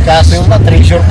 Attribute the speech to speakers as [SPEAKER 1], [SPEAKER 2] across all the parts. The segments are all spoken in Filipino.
[SPEAKER 1] Kaso yung treasure.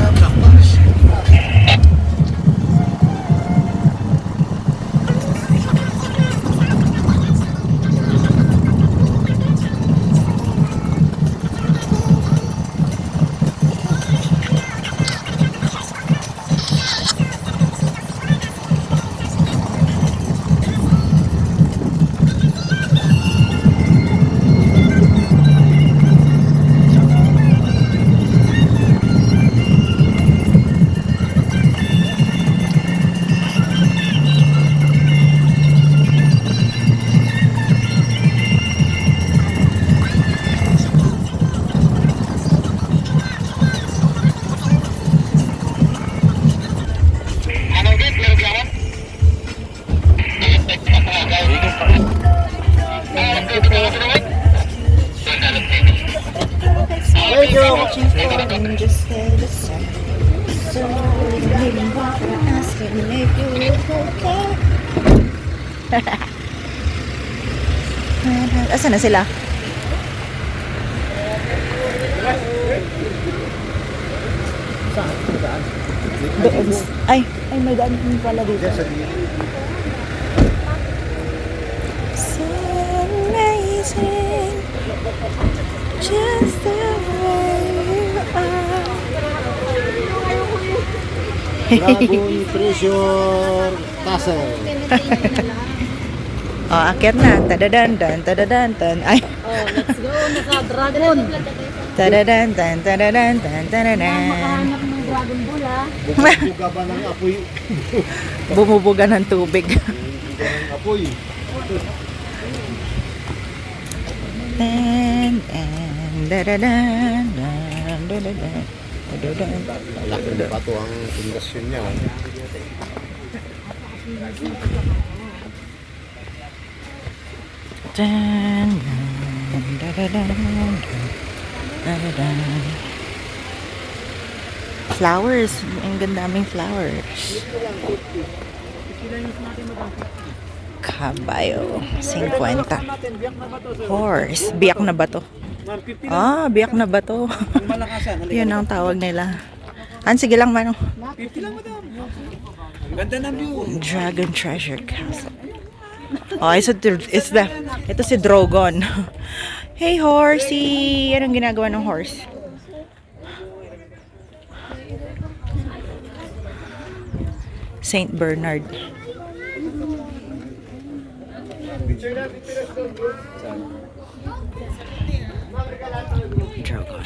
[SPEAKER 2] Just stay the same. So maybe ask him if you okay. Asan na sila? Doon. Ay, may daan din pala dito. So amazing, just the way you are.
[SPEAKER 1] Dragon Treasure Castle.
[SPEAKER 2] Oh, akyat na. Tadadandan, tadadandan. Ay.
[SPEAKER 3] Oh, let's go, naka-dragon.
[SPEAKER 2] Tadadandan, tadadandan, tadadan.
[SPEAKER 3] Makahanap ng dragon ball, ha?
[SPEAKER 1] Buga ba ng apoy?
[SPEAKER 2] Bumubuga ng tubig.
[SPEAKER 1] Ng apoy.
[SPEAKER 2] Dan, dan, dadadan, dan, dadadan, dadadan.
[SPEAKER 1] Laki na pa ito ang pundasyon niya.
[SPEAKER 2] Dan, dan, dadadan, dadadan. Flowers. Ang gandaming flowers. Kabayo. 50. Horse. Biyak na ba to? Ah, biyak na ba to? Yun ang tawag nila. Sige lang, Mano.
[SPEAKER 1] 50 lang madam. Ganda ng view.
[SPEAKER 2] Dragon Treasure Castle. Oh, ito si Drogon. Hey, horsey! Anong ginagawa ng horse? Saint Bernard. Drogon.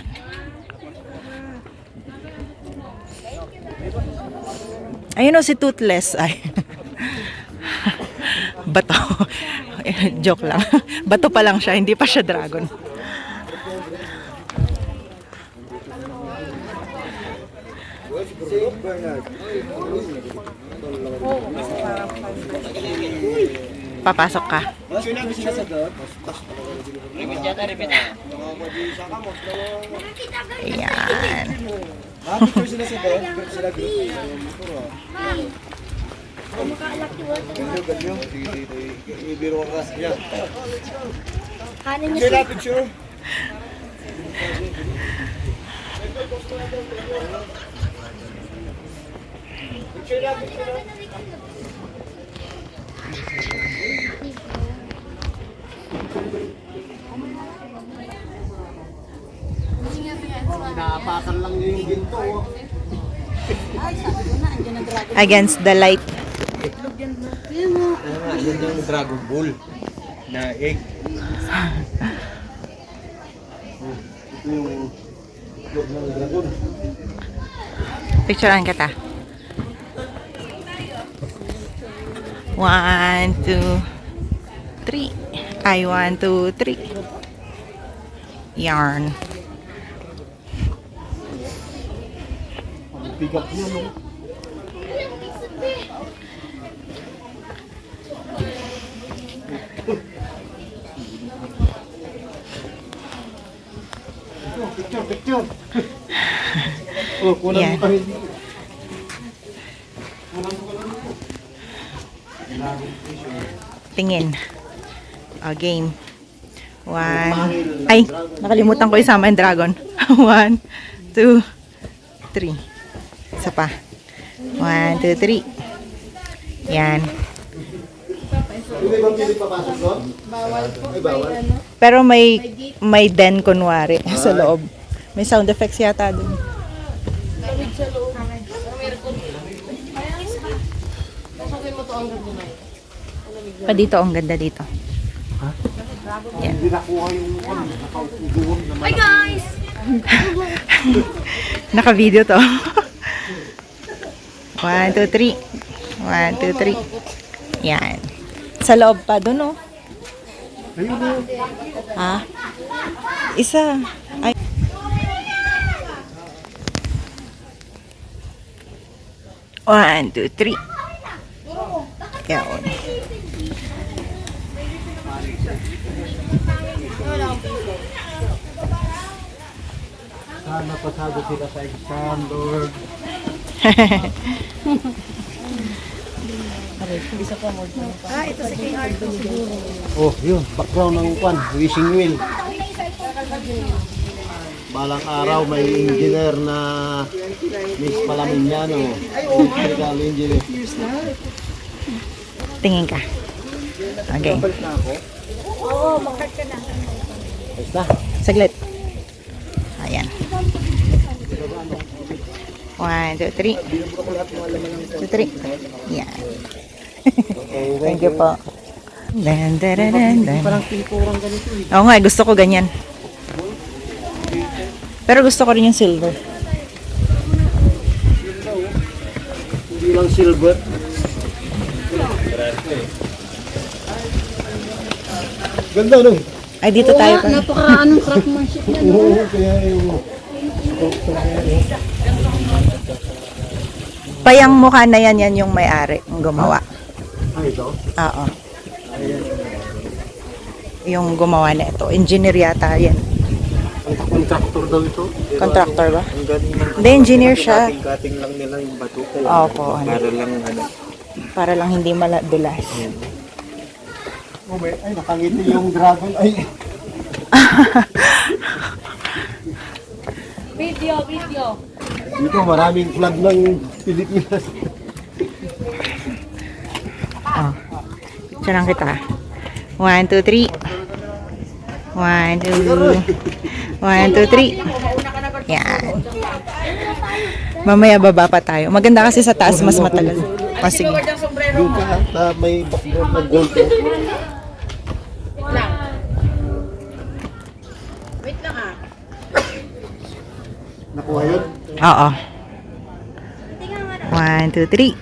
[SPEAKER 2] Ayun o si Toothless. Ay. Bato. Joke lang. Bato pa lang siya, hindi pa siya dragon. Papasok ka. Ayan.
[SPEAKER 3] Kanin niya siya.
[SPEAKER 1] Picture. Naapakan lang niya yung ginto.
[SPEAKER 3] Ay, sabi ko na, andyan ang dragon.
[SPEAKER 2] Against the light.
[SPEAKER 3] Ayan mo.
[SPEAKER 1] Yan yung Dragon Ball na egg. Ito yung itlog ng dragon.
[SPEAKER 2] Picturean kita. 1, 2, 3. Ay, 1, 2, 3. Yarn.
[SPEAKER 1] Pick up niya, no? Picture. Oh, kunan
[SPEAKER 2] Yan.
[SPEAKER 1] mo kami.
[SPEAKER 2] Tingin. Game. 1. Ay, nakalimutan ko isama yung dragon. 1, 2, 3. Isa pa. 1, 2, 3. Yan.
[SPEAKER 1] Hindi ba pili papasok doon? Ay, bawal.
[SPEAKER 2] Pero may den kunwari sa loob. May sound effects yata dun. Pa dito, ang ganda dito. Yan.
[SPEAKER 1] Hindi nakuha yung nakautuduhan na
[SPEAKER 3] Hi guys!
[SPEAKER 2] Naka-video to. 1, 2, 3. 1, 2, 3. Yan. Sa loob pa dun, oh.
[SPEAKER 1] ayun na.
[SPEAKER 2] Ha? Isa. Ay. One, two, three. Yan.
[SPEAKER 1] Sana pasado sila sa exam, Lord.
[SPEAKER 3] Ito si King Arthur siguro.
[SPEAKER 1] Oh, yun. Background ng kwan. Wishing wheel. Balang araw may engineer na Miss Palamignano. Electrical engineer.
[SPEAKER 2] Tingin ka. Okay.
[SPEAKER 1] Balik na ako. Ayos na.
[SPEAKER 2] Saglit. Ayan. 1, 2, 3. 2, 3. Yan. Thank you po. Dan, dan, dan, dan.
[SPEAKER 1] Parang pinturang ganito eh.
[SPEAKER 2] Oo nga, gusto ko ganyan. Pero gusto ko rin yung silver.
[SPEAKER 1] Hindi lang silver. Ganda no?
[SPEAKER 2] Ay, dito tayo pa.
[SPEAKER 3] Napaka-anong craftsmanship yan.
[SPEAKER 1] Oo, kaya yung...
[SPEAKER 2] Payang mukha na yan, yan yung may-ari, yung gumawa.
[SPEAKER 1] Ay, ito?
[SPEAKER 2] Oo. Yung gumawa na ito. Engineer yata yan.
[SPEAKER 1] Contractor daw ito.
[SPEAKER 2] Contractor ba?
[SPEAKER 1] Ang galing ng...
[SPEAKER 2] Hindi, engineer siya.
[SPEAKER 1] Kating-kating lang nila yung bato. Kaya
[SPEAKER 2] Opo.
[SPEAKER 1] para lang ano.
[SPEAKER 2] Para lang hindi maladulas.
[SPEAKER 1] Oh, ay, nakangiti yung dragon. Ay,
[SPEAKER 3] Video.
[SPEAKER 1] dito maraming flag ng Pilipinas.
[SPEAKER 2] Oh. Picture lang kita. 1, 2, 3. 1, 2. 1, 2, 3. Yan. Mamaya baba pa tayo. Maganda kasi sa taas, mas matagal. O, sige.
[SPEAKER 1] Yung ka, may background ng gold.
[SPEAKER 3] Wait lang ah.
[SPEAKER 1] Nakuha yun?
[SPEAKER 2] Oo. 1, 2, 3.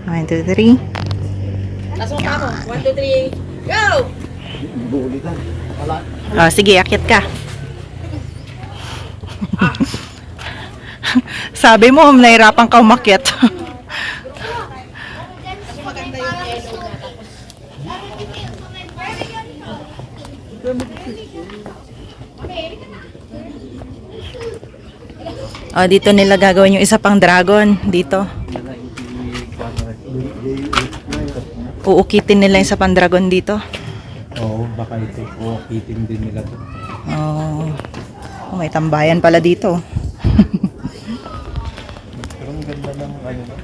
[SPEAKER 2] 1, 2, 3.
[SPEAKER 3] Lasong pa ako. 1, 2, 3. Go!
[SPEAKER 1] Buulitan. Wala.
[SPEAKER 2] Oh, sige, akyat ka. Sabi mo, nahirapan ka umakyat. Oh, dito nila gagawin yung isa pang dragon. Dito. Uukitin nila yung isa pang dragon dito.
[SPEAKER 1] Oo, baka ito. Oo, kiting din nila to.
[SPEAKER 2] Oh, may tambayan pala dito.
[SPEAKER 1] Pero ang ganda ng ano na.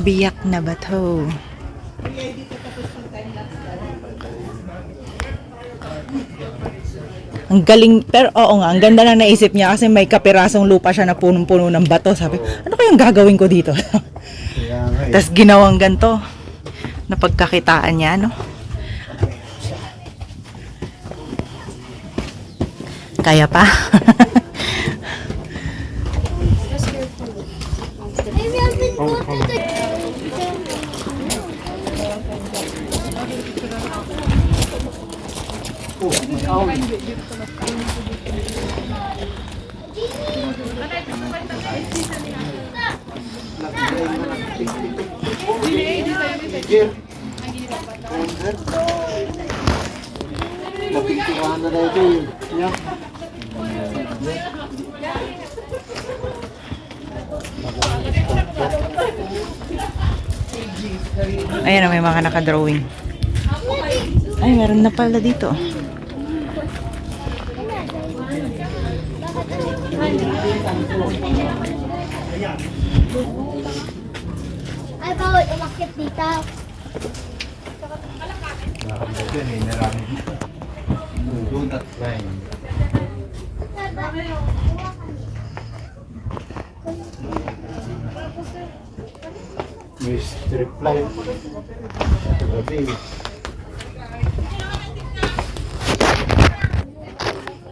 [SPEAKER 2] Biyak na bato. Ang galing, pero oo nga, ang ganda na naisip niya kasi may kapirasong lupa siya na punong-puno ng bato. Sabi, ano kayang gagawin ko dito?
[SPEAKER 1] Kaya nga eh.
[SPEAKER 2] Tapos ginawang ganito. Napagkakitaan niya, no? Kaya pa?
[SPEAKER 1] Mapinturahan na daw ito yun. Yeah.
[SPEAKER 2] Ayan, may mga nakadrawing. Ay, meron na pala dito.
[SPEAKER 4] Ay, bawal umakit dito.
[SPEAKER 1] May strip line. Grabe.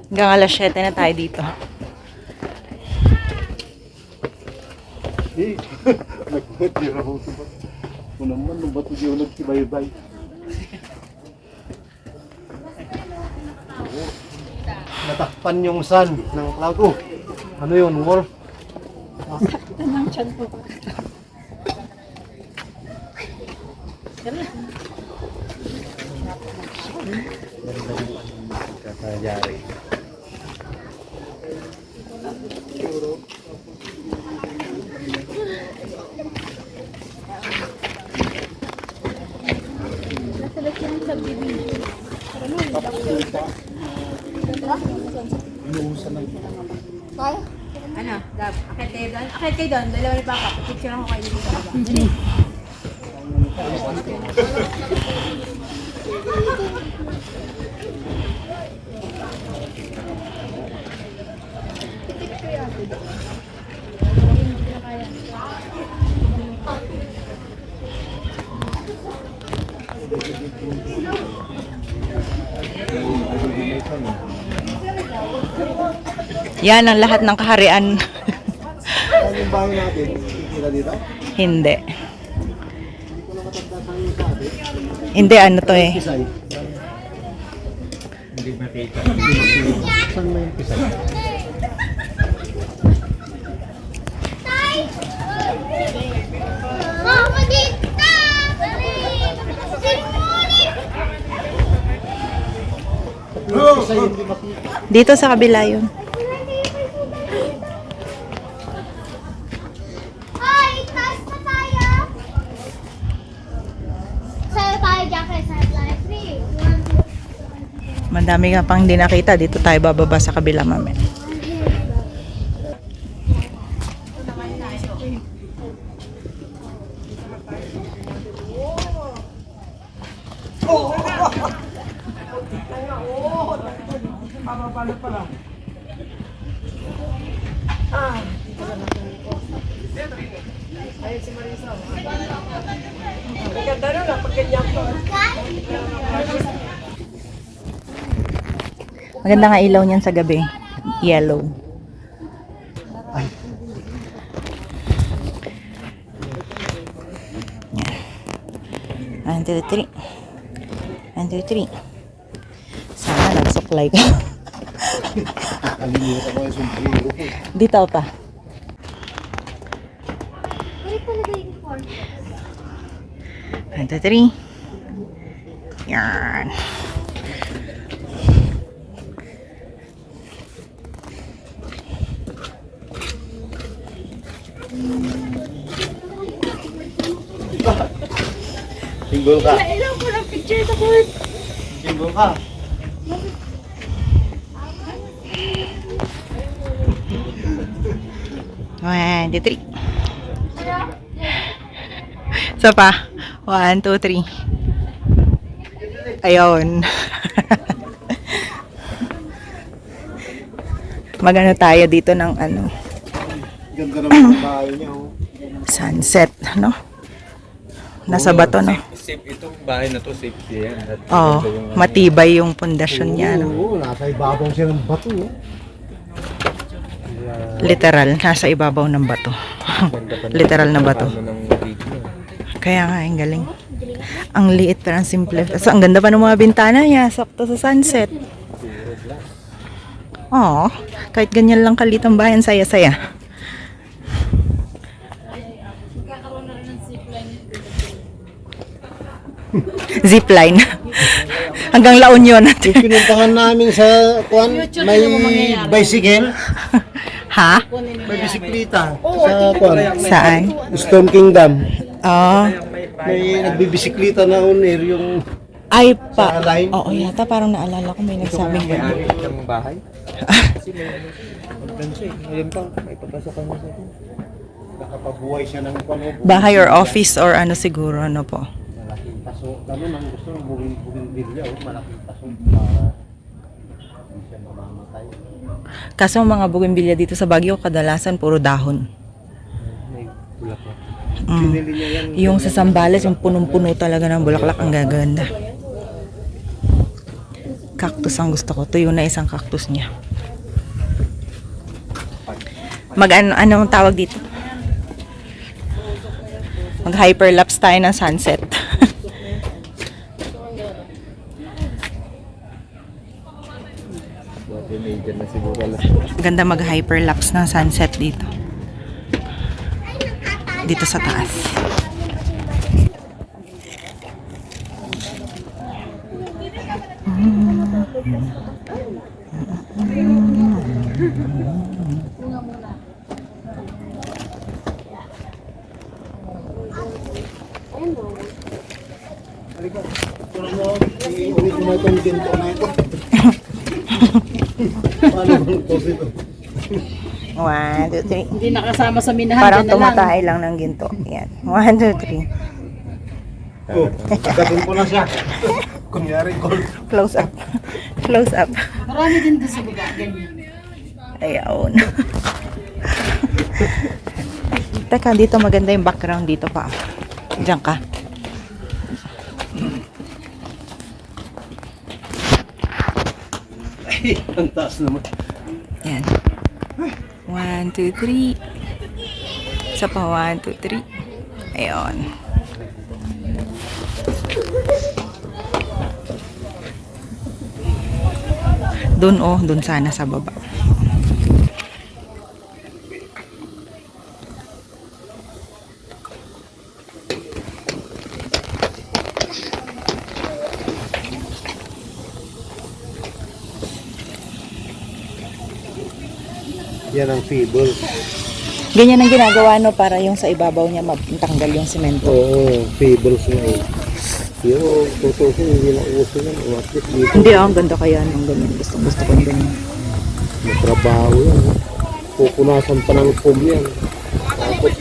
[SPEAKER 2] Hanggang alas 7 na tayo dito.
[SPEAKER 1] Eh, nagtira ko ito ba? Kung naman, nung bato di ako nagtibay-bay. Natakpan yung sun ng cloud. Oh, ano yun, wolf? Kakayari.
[SPEAKER 3] Ano? Akit kayo doon? Akit kayo doon. Dalawa ni Papa. Picture ako kayo dito sa baba. Dali.
[SPEAKER 2] Yan ang lahat ng kaharian.
[SPEAKER 1] Ano yung bahay natin? Titira dito?
[SPEAKER 2] Hindi. Hindi, ano to eh.
[SPEAKER 1] Pisay. Hindi makita. Saan mo yung pisay?
[SPEAKER 4] Mama, dito!
[SPEAKER 1] Pisay hindi makita.
[SPEAKER 2] Dito sa kabila yun.
[SPEAKER 4] Ay, taas na tayo! Sa'yo tayo dyan kay Satellite 3.
[SPEAKER 2] Madami nga pang hindi nakita. Dito tayo bababa sa kabila, mami. Maganda nga ilaw niyan sa gabi. Yellow. Yan. 1, 2, 3. 1, 2, 3. Sana nag-supply ka.
[SPEAKER 1] Nakalimutan ko yung sombrero ko.
[SPEAKER 2] Dito pa.
[SPEAKER 4] Ulit talaga yung form.
[SPEAKER 2] 1, 2, 3. Yan.
[SPEAKER 1] Single ka.
[SPEAKER 3] Ilang ko ng picture sa court.
[SPEAKER 1] Single ka.
[SPEAKER 2] One, two, three. Isa pa. 1, 2, 3. Ayun. Magano tayo dito ng ano,
[SPEAKER 1] Ganda naman ang bahay niya. Oh.
[SPEAKER 2] sunset, no? Nasa bato, no?
[SPEAKER 5] Safe itong bahay na to, safety yan. At
[SPEAKER 2] Oh,
[SPEAKER 5] ito yung-
[SPEAKER 2] matibay yung pundasyon niya, no?
[SPEAKER 1] Oo, nasa ibabaw siya ng bato. Oh.
[SPEAKER 2] Literal, nasa ibabaw ng bato.
[SPEAKER 5] Ganda pa
[SPEAKER 2] Literal na bato.
[SPEAKER 5] Paano ng video.
[SPEAKER 2] Kaya nga, ang galing. Ang liit pero ang simple. So, ang ganda pa ng mga bintana niya. Sakto sa sunset. Oo. Kahit ganyan lang kalit ang bahay, ang saya-saya. Zipline. Hanggang La Union.
[SPEAKER 1] Yung pinuntahan namin sa kuan, may bicycle,
[SPEAKER 2] Ha?
[SPEAKER 1] may bisikleta sa kuan,
[SPEAKER 2] Saan?
[SPEAKER 1] Stone Kingdom.
[SPEAKER 2] Oh.
[SPEAKER 1] May nagbibisikleta na on air yung
[SPEAKER 2] Ay
[SPEAKER 1] Sa line?
[SPEAKER 2] Oo, yata parang naalala ko may nagsabing
[SPEAKER 5] May
[SPEAKER 2] gano'n.
[SPEAKER 5] ani ng bahay. Kasi may magdan siya eh. Ngayon pa, may papasokan niya sa akin.
[SPEAKER 1] Nakapabuhay siya ng
[SPEAKER 2] Bahay or office or ano siguro, ano po.
[SPEAKER 1] malaking paso. Lalo nang gusto ng buging-bilya, malaking paso para hindi siya mamamatay.
[SPEAKER 2] Kaso ang mga bougainvillea dito sa Baguio, kadalasan puro dahon.
[SPEAKER 5] May bulaklak.
[SPEAKER 1] Binili niya yan.
[SPEAKER 2] Yung sa Zambales, yung punong-puno talaga ng bulaklak, ang gaganda. Cactus ang gusto ko. Tuyo na isang cactus niya. Anong tawag dito? Mag hyperlapse tayo ng sunset.
[SPEAKER 5] Teenager na siguro.
[SPEAKER 2] Ganda mag hyperlapse ng sunset dito. Dito sa taas.
[SPEAKER 1] Uwi ko na itong ginto na ito. Paano bang ito ito?
[SPEAKER 2] 1, 2, 3.
[SPEAKER 3] Hindi nakasama sa minahan.
[SPEAKER 2] Parang
[SPEAKER 3] dyan na lang.
[SPEAKER 2] tumatay lang ng ginto. Yan. 1, 2, 3.
[SPEAKER 1] Oh, agatin ko na siya. Kunyari, gold.
[SPEAKER 2] Close up. Close up.
[SPEAKER 3] Marami din doon sa baba. Ganyan.
[SPEAKER 2] Ayaw. Teka, dito maganda yung background dito pa. Diyan ka.
[SPEAKER 1] Ay, ang taas naman.
[SPEAKER 2] Yan. 1, 2, 3. Isa pa, 1, 2, 3. Ayun. Doon sana sa baba.
[SPEAKER 1] Yan ang feeble.
[SPEAKER 2] Ganyan ang ginagawa no para yung sa ibabaw niya matanggal yung semento.
[SPEAKER 1] Oo, feeble siya eh. Yung tutusin, hindi na uso yan. O at least dito,
[SPEAKER 2] Hindi, ang ganda kaya ng ganyan. Gusto ko yung ganyan.
[SPEAKER 1] matrabaho yan. Pupunasan pa ng foam yan. Tapos,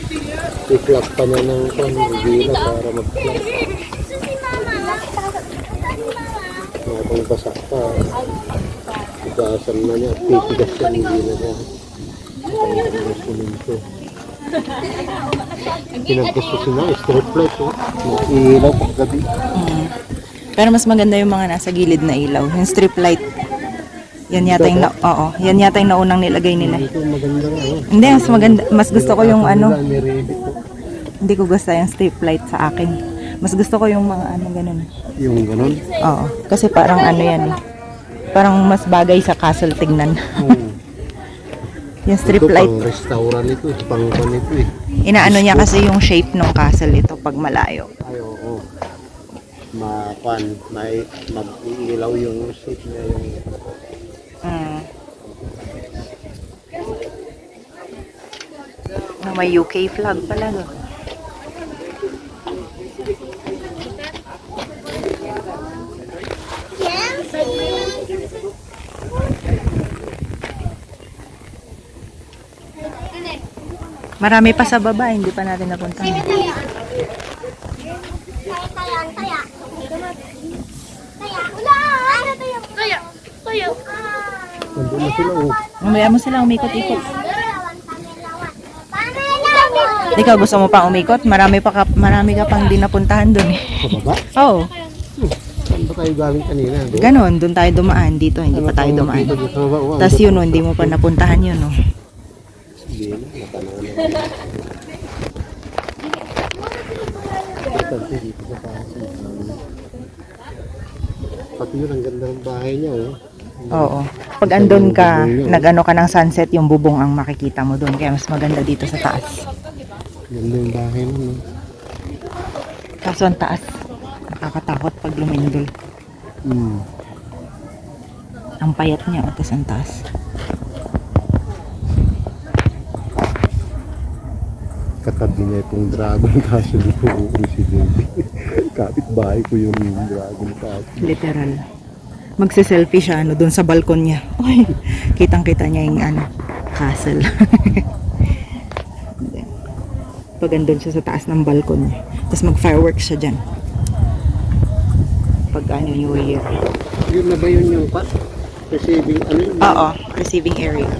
[SPEAKER 1] i-flap pa niya ng revila para mag-flap. Habang basa pa, igasan na niya. Titigas yan, hindi na niya. Ang ng suminto. Pinaggusto siya, strip light. Ilaw paggabi.
[SPEAKER 2] Pero mas maganda yung mga nasa gilid na ilaw. Yung strip light. Yan yata yung yan yata yung naunang nilagay nila.
[SPEAKER 1] Ito maganda nga.
[SPEAKER 2] Hindi, mas maganda. Mas gusto ko yung ano.
[SPEAKER 1] May ready po.
[SPEAKER 2] Hindi ko gusto yung strip light sa akin. Mas gusto ko yung mga ano ganun.
[SPEAKER 1] Yung ganun?
[SPEAKER 2] Oo. Kasi parang ano yan eh. Parang mas bagay sa castle tignan. Yung strip
[SPEAKER 1] Ito
[SPEAKER 2] light.
[SPEAKER 1] pang restaurant ito, pang ito eh.
[SPEAKER 2] Inaano niya kasi yung shape ng castle ito pag malayo.
[SPEAKER 1] Ay, oo. Mag-ilaw yung shape niya yung...
[SPEAKER 2] May UK flag pala. Marami pa sa baba, hindi pa natin napuntahan.
[SPEAKER 4] Taya. Taya. Wala! Ano tayo? Taya. Taya.
[SPEAKER 1] Nandun na sila oh.
[SPEAKER 2] Mamaya mo silang umikot-ikot.
[SPEAKER 4] Paano
[SPEAKER 2] Ikaw gusto mo pang umikot? Marami ka pang di napuntahan doon eh.
[SPEAKER 1] Sa baba?
[SPEAKER 2] Oo.
[SPEAKER 1] Saan ba tayo galing kanina? Doon?
[SPEAKER 2] Ganon, doon tayo dumaan. Dito, hindi pa tayo dumaan.
[SPEAKER 1] Dito sa baba. Wow.
[SPEAKER 2] Tapos yun, hindi mo pa napuntahan yun. Oh.
[SPEAKER 1] Hindi na, natanaw na. Importante dito sa Pasig. Pati yun, ang ganda ng bahay niya oh.
[SPEAKER 2] Oo. Pag andun ka, nag-ano ka ng sunset, yung bubong ang makikita mo doon. Kaya mas maganda dito sa taas.
[SPEAKER 1] Ganda yung bahay mo no.
[SPEAKER 2] Kaso ang taas, nakakatakot pag lumindol. Ang payat niya, tapos ang taas.
[SPEAKER 1] katabi niya itong dragon kaso di ko uuwi si baby. Kapit-bahay ko yung dragon kaso.
[SPEAKER 2] Literal. Magse-selfie siya doon sa balkon niya. Uy, kitang-kita niya yung castle. Pag andun siya sa taas ng balkon niya. Tapos mag-fireworks siya dyan. Pag New Year.
[SPEAKER 1] Yun na ba yun yung receiving yun?
[SPEAKER 2] Oo, receiving area.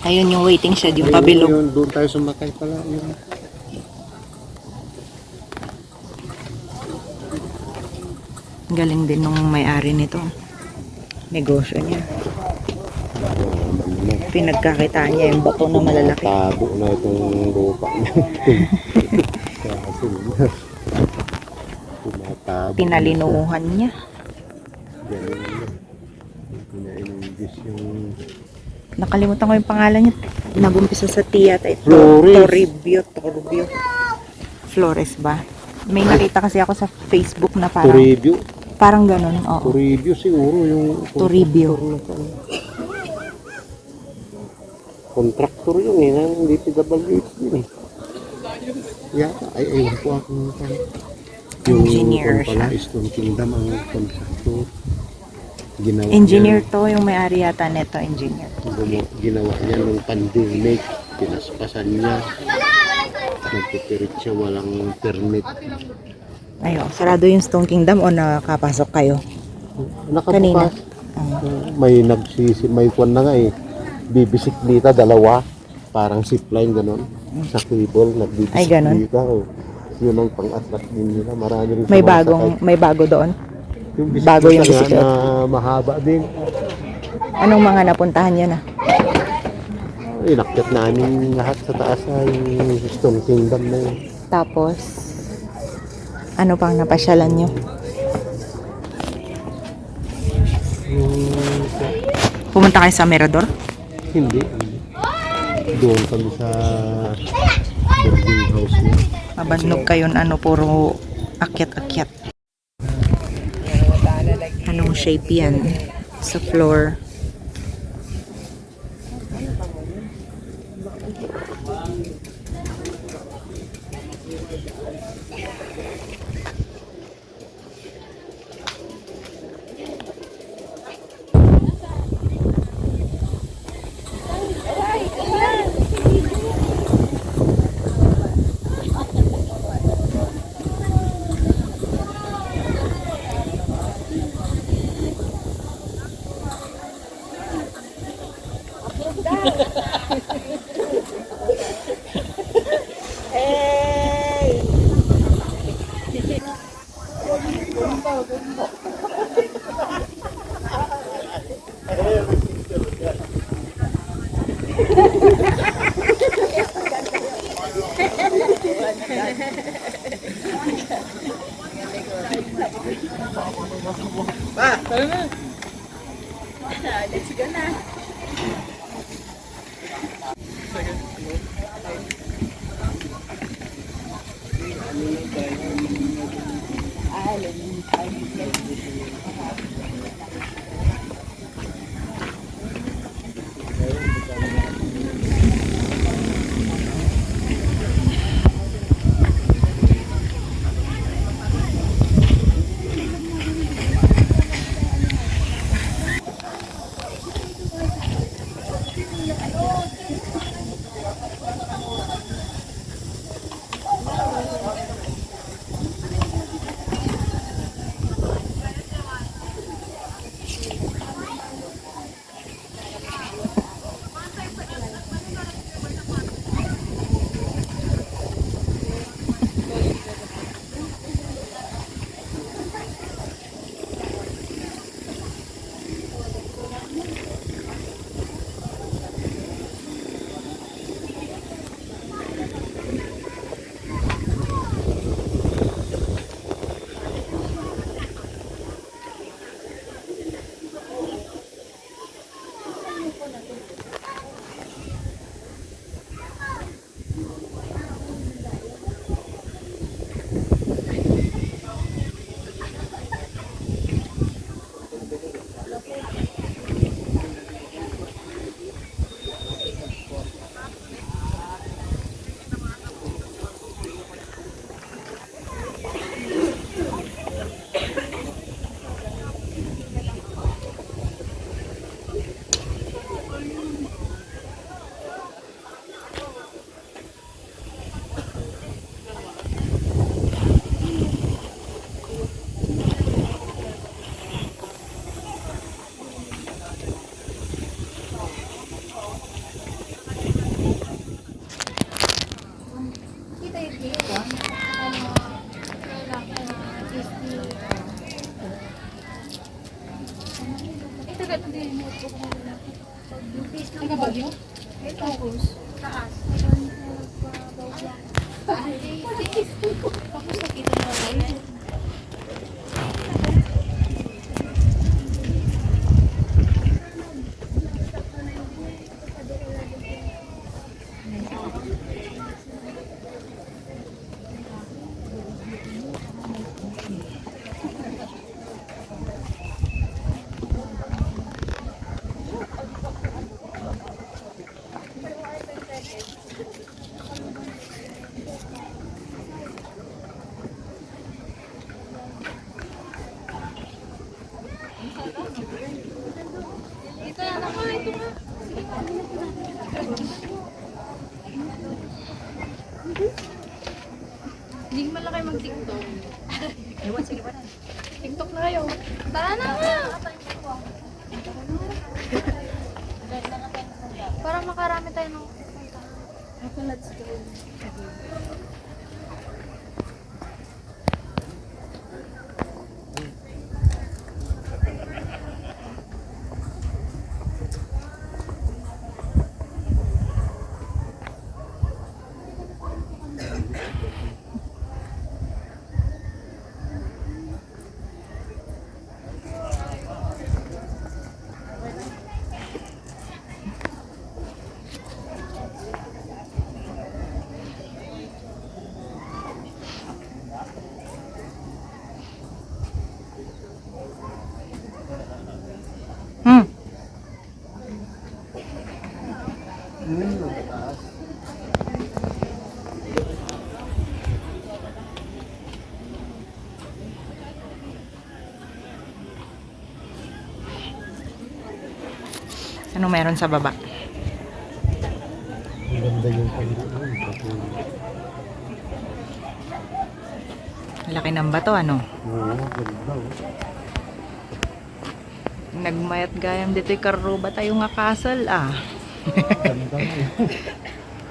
[SPEAKER 2] Ayun yung waiting shed, yung pabilog.
[SPEAKER 1] Yun, doon tayo sumakay pala. Yun.
[SPEAKER 2] Galing din nung may-ari nito. Negosyo niya. Pinagkakitaan niya yung bato na malalaki.
[SPEAKER 1] Tabo na itong lupa niya. Kaso na. Tumatabo.
[SPEAKER 2] Pinalinuhan niya.
[SPEAKER 1] Ganun na. Pinainubis yung...
[SPEAKER 2] Nakalimutan ko yung pangalan niya. Nagumpisa sa Tiyata.
[SPEAKER 1] Flores.
[SPEAKER 2] Toribio. Flores ba? May nakita kasi ako sa Facebook na parang...
[SPEAKER 1] Toribio.
[SPEAKER 2] Parang ganun, oo.
[SPEAKER 1] Toribio siguro yung...
[SPEAKER 2] Toribio.
[SPEAKER 1] Kontraktor yun eh, ng DPWH din eh. Yata, ay ayun po ako
[SPEAKER 2] Engineer
[SPEAKER 1] yung pala,
[SPEAKER 2] siya.
[SPEAKER 1] Stone Kingdom ang kontraktor. Ginawa
[SPEAKER 2] Engineer to, yung may-ari yata neto, engineer.
[SPEAKER 1] Ginawa niya nung pandemic, pinaspasan niya. Nagpipirit siya, walang permit.
[SPEAKER 2] Ayo, sarado yung Stone Kingdom o nakapasok kayo? Kanina.
[SPEAKER 1] Nakabukas. May kwan na nga eh. Bibisiklita, dalawa. Parang zipline, gano'n. Sa cable,
[SPEAKER 2] Ay, ganun.
[SPEAKER 1] nagbibisiklita. Oh. Yun ang pang-attract din nila. Marami rin
[SPEAKER 2] May bago doon.
[SPEAKER 1] yung
[SPEAKER 2] bago yung
[SPEAKER 1] bisikleta
[SPEAKER 2] bisikleta.
[SPEAKER 1] na mahaba din.
[SPEAKER 2] Anong mga napuntahan niyo na?
[SPEAKER 1] Inakyat namin lahat sa taas ay Stone Kingdom na yun.
[SPEAKER 2] Tapos, ano pang napasyalan niyo? Pumunta kayo sa Mirador?
[SPEAKER 1] Hindi. Doon kami sa boarding house niya.
[SPEAKER 2] Mabandog kayo puro akyat-akyat. Anong shape yan? Sa floor.
[SPEAKER 3] Hindi man lang kayo mag-TikTok. Ewan, sige pa na. TikTok na kayo. Tara na nga! Para makarami tayo ng pupunta. Okay, let's go.
[SPEAKER 1] Mataas.
[SPEAKER 2] Anong meron sa baba?
[SPEAKER 1] Ang ganda yung pagkain.
[SPEAKER 2] Laki ng bato, ano?
[SPEAKER 1] Oo, ganda.
[SPEAKER 2] Nagmayat gayam dito'y karuba tayo nga castle, ah.
[SPEAKER 1] Ganda nga.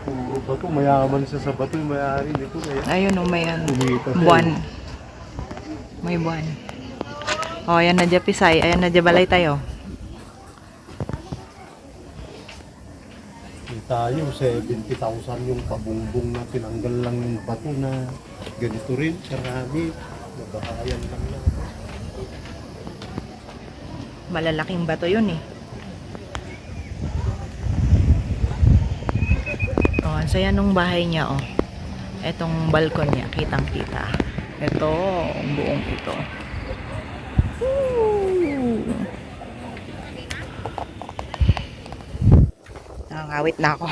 [SPEAKER 1] Puro bato, mayaman siya sa bato, yung mayari nito.
[SPEAKER 2] Ayun, oh, may ano,
[SPEAKER 1] Kumita siya.
[SPEAKER 2] buwan. May buwan. Oh, ayan na dya pisay. Ayan na dya balay tayo.
[SPEAKER 1] Tayo, 70,000 yung pabungbong na tinanggal lang yung bato na ganito rin, karami. Nabahayan lang na.
[SPEAKER 2] Malalaking bato yun eh. Oh, ang saya nung bahay niya, oh. Etong balkon niya, kitang-kita. Ito, ang buong ito. Woo! Nakangawit na ako.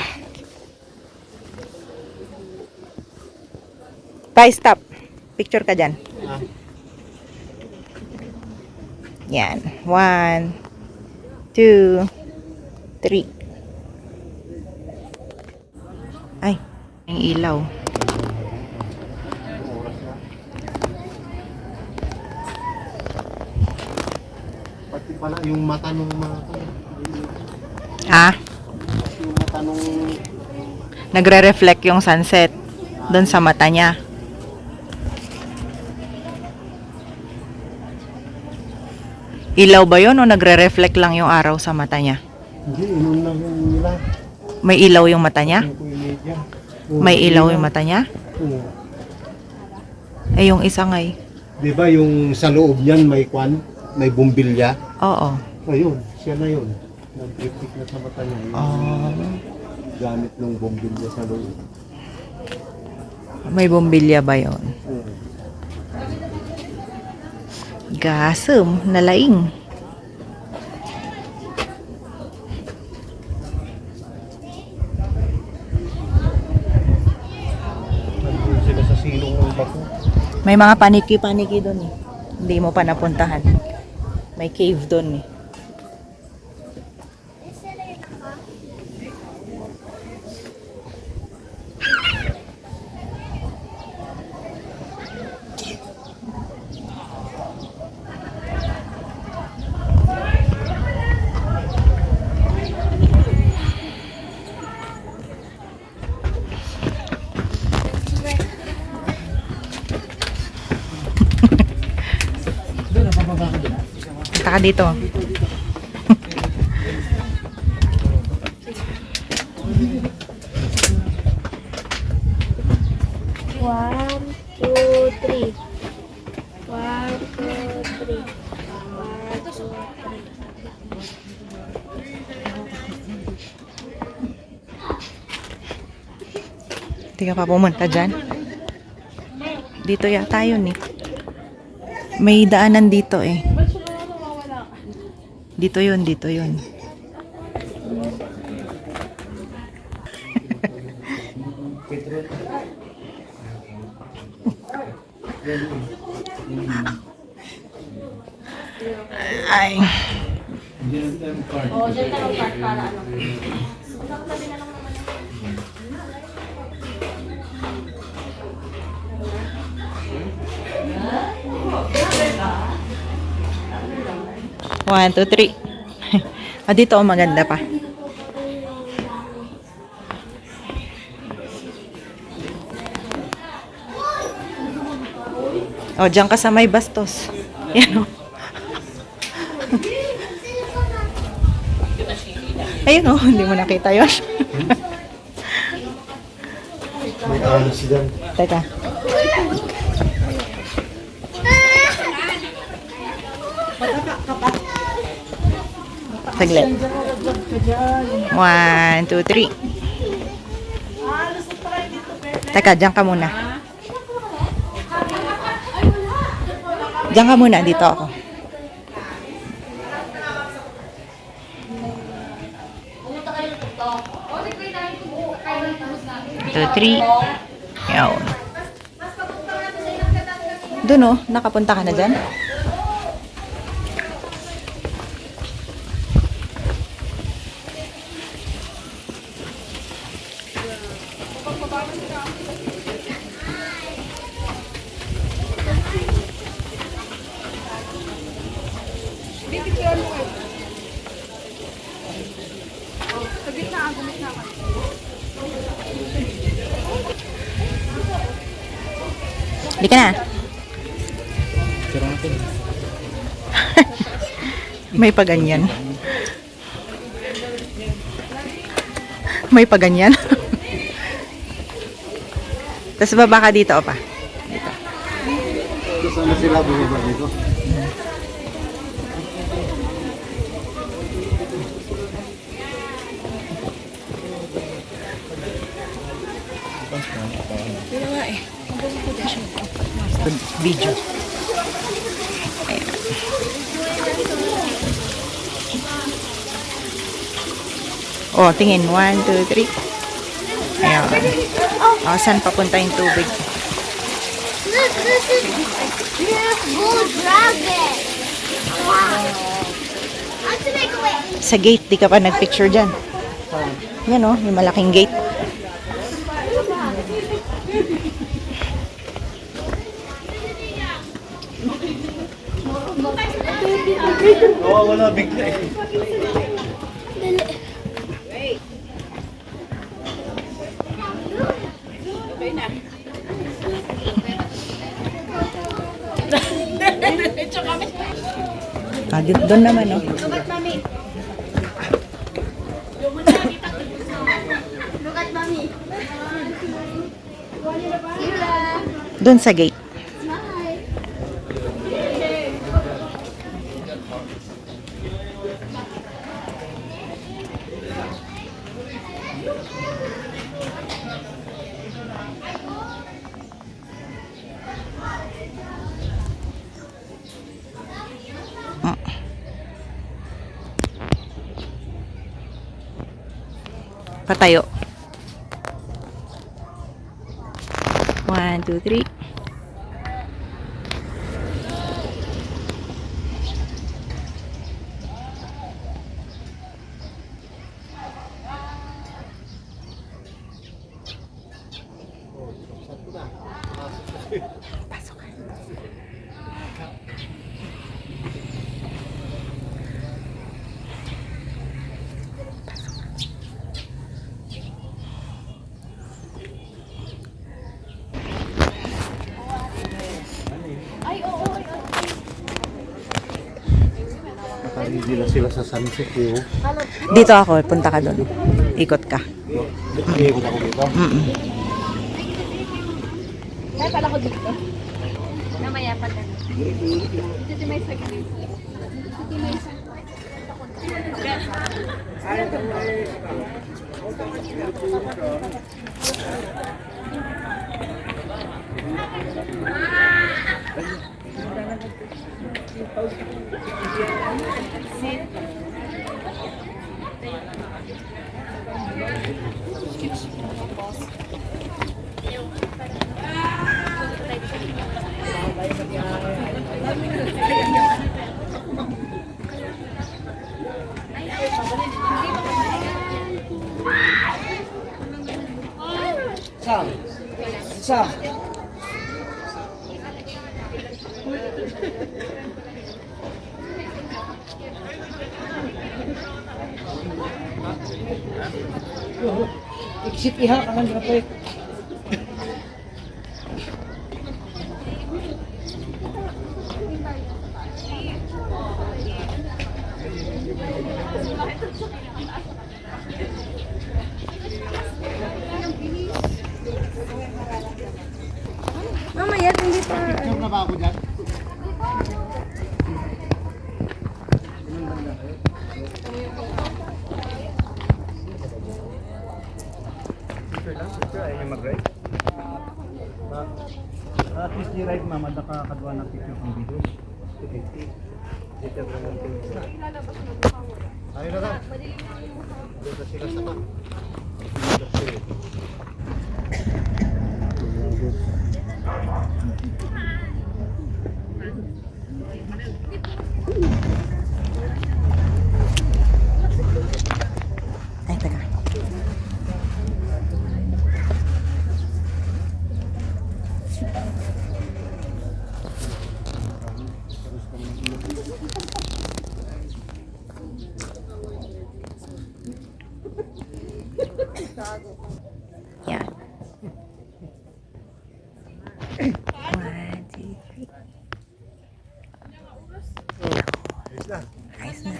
[SPEAKER 2] Bye, stop. Picture ka dyan.
[SPEAKER 1] Ah.
[SPEAKER 2] Yan. 1, 2, 3. Ay, ang ilaw.
[SPEAKER 1] Oras na. Pati pala yung mata nung mga
[SPEAKER 2] Ha?
[SPEAKER 1] yung mata nung
[SPEAKER 2] Nagre-reflect yung sunset doon sa mata niya. Ilaw ba yun o nagre-reflect lang yung araw sa mata niya?
[SPEAKER 1] hindi, inom lang yung nila.
[SPEAKER 2] May ilaw yung mata niya?
[SPEAKER 1] Yung media.
[SPEAKER 2] May ilaw yung mata niya?
[SPEAKER 1] Oo.
[SPEAKER 2] Eh, yung isa ngay.
[SPEAKER 1] Di ba yung sa loob niyan may kwan, may bumbilya?
[SPEAKER 2] Oo.
[SPEAKER 1] Ayun, siya na yun. Nag-reflect na sa mata niya. Yun,
[SPEAKER 2] Oh.
[SPEAKER 1] gamit ng bumbilya sa loob.
[SPEAKER 2] May bumbilya ba yun?
[SPEAKER 1] Oo.
[SPEAKER 2] Gasem, nalaing.
[SPEAKER 1] Nandun sila sa silong ng bato.
[SPEAKER 2] May mga paniki-paniki doon eh. Hindi mo pa napuntahan. May cave doon eh.
[SPEAKER 1] Doon, napababa ka doon.
[SPEAKER 2] Punta ka dito.
[SPEAKER 4] One, two, three. One, two, three. One, two, three.
[SPEAKER 2] Hindi ka pa pumunta dyan? Dito yata yun eh. May daanan dito eh. Dito yun, dito yun. Ay. One, two, three. Dito oh, maganda pa. Oh, diyan ka sa may bastos. Yan oh. Ayun oh, hindi mo nakita yun.
[SPEAKER 1] May alas dyan.
[SPEAKER 2] Teka. Saglit. 1, 2, 3. Teka, diyan ka muna. Diyan ka muna, dito ako. 2, 3. Yaw. Doon oh, nakapunta ka na dyan? Hindi ka na. May paganyan. May paganyan. Tapos baba ka dito, opa. Dito.
[SPEAKER 1] Sana sila bumaba dito.
[SPEAKER 2] Video. Ayan. Oh, tingin. 1, 2, 3. Ayan. Oh, saan papunta yung tubig?
[SPEAKER 4] Look, this is gold dragon. Wow. I have to make a way.
[SPEAKER 2] Sa gate, di ka pa nagpicture dyan. Yan oh, yung malaking gate.
[SPEAKER 5] Oo, wala bigla eh.
[SPEAKER 2] Doon naman oh.
[SPEAKER 4] Look at mommy. Look at mommy.
[SPEAKER 2] Doon sa gate. Patayo. 1, 2, 3. Pasok ka.
[SPEAKER 1] Nakarindi na sila sa sunset eh. Oh.
[SPEAKER 2] Dito ako, punta ka doon. Ikot ka.
[SPEAKER 1] Ikot ako dito.
[SPEAKER 3] Kaya pala ko dito. Namaya pa lang. Dito si May sa gilid. Dito May sa
[SPEAKER 5] Exit iha kanan berapa ya?
[SPEAKER 3] Mamaya, hindi pa.
[SPEAKER 1] Saan na ba ako dyan?
[SPEAKER 5] Ayaw mag-ride? At least ni-ride mama, nakakadwa ng picture ng video. 250. Dito ba natin? Ayaw na lang. Dito sila sa pa.
[SPEAKER 2] Ay, teka. Yan. 1, 2, 3. Ayos na.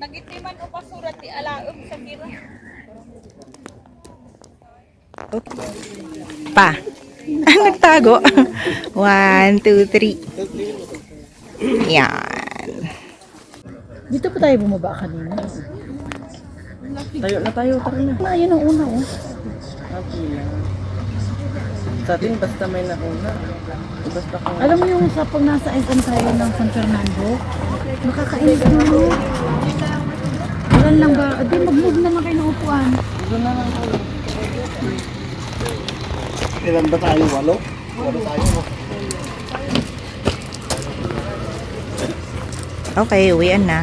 [SPEAKER 3] Nagitiman o pasurat ti alaom sa kira.
[SPEAKER 2] Okay. Pa. Nagtago. 1, 2, 3. Yan.
[SPEAKER 6] Dito pa tayo bumaba kanina.
[SPEAKER 5] Tayo na tayo, tara na.
[SPEAKER 6] Ayun ang una, oh.
[SPEAKER 5] Okay lang. Sa atin, basta may nauna. Basta kung...
[SPEAKER 6] Alam mo yung sa pag nasa SM tayo ng San Fernando, nakakainis na mo. Walan lang ba? Di mag-move naman kayo ng upuan.
[SPEAKER 5] Doon na lang tayo.
[SPEAKER 1] Ilan ba tayo? 8? 8 tayo.
[SPEAKER 2] Okay, uwian na.